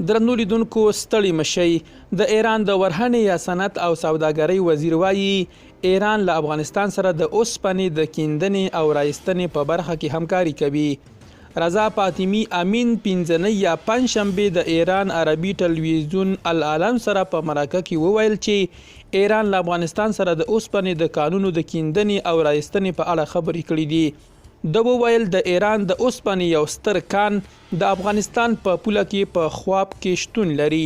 درنو لیدونکو ستړي مشئ. د ایران د ورهنې یا صنعت او سوداګرۍ وزیر وایي ایران له افغانستان سره د اوسپنې د کیندنې او رایستنې په برخه کې همکاري کوي. رضا فاطمی امین پنځنۍ یا پنجشنبې د ایران عربي ټلویزیون العالم سره په مرکه کې وویل چې ایران له افغانستان سره د اوسپنې د کانونو د کیندنې او رایستنې په اړه خبرې کړې دي. د وویل د ایران د اوسپنې یو ستر کان د افغانستان په پوله کې په خواب کې شتون لري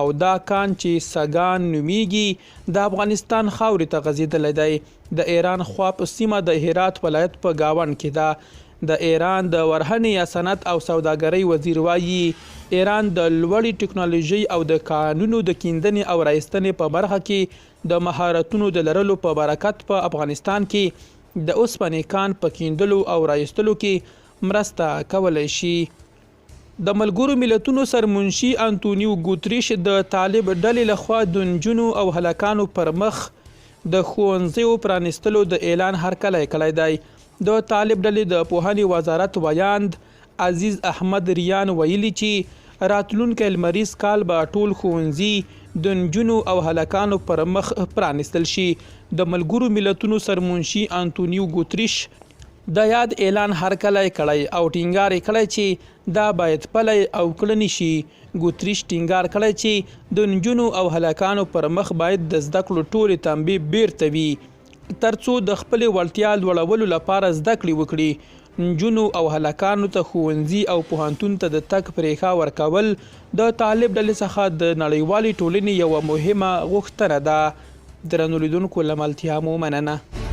او دا کان چې سګان نومیږي د افغانستان خاورې ته غځېدلی دی. د ایران خواب سیمه د هرات ولایت په گاون کې ده. د ایران د ورهنې یا صنعت او سوداګرۍ وزیر وایي ایران د لوړې ټکنالوژۍ او د کانونو د کیندنې او رایستنې په برخه کې د مهارتونو د لرلو په برکت په افغانستان کې د اوسپنې کان په کیندلو او رایستلو کې مرسته کولی شي. د ملګرو ملتونو سرمنشي انتونیو ګوتریش د طالب ډلې لخوا د نجونو او هلکانو پر مخ د ښوونځیو پرانیستلو د اعلان هرکلی کړی دی. د طالب ډلې د پوهنې وزارت ویاند عزیز احمد ریان ویلي چې راتلونکی لمریز کال به ټول ښوونځي د نجونو او هلکانو پر مخ پرانیستل شي. د ملګرو ملتونو سرمنشي انتونیو ګوتریش د یاد اعلان هرکلی کړی او ټینګار یې کړی چې دا باید پلی او کړنی شي. ګوتریش ټینګار کړی چې د نجونو او هلکانو پر مخ باید د زده کړو ټولې تنبیې بیرته وي ترڅو د خپلې وړتیا لوړولو لپاره زده کړې وکړي. نجونو او هلکانو ته ښوونځي او پوهنتون ته د تګ پرېښه ورکول د طالب ډلې څخه د نړیوالې ټولنې یوه مهمه غوښتنه ده. درنو لیدونکو له ملتیا مو مننه.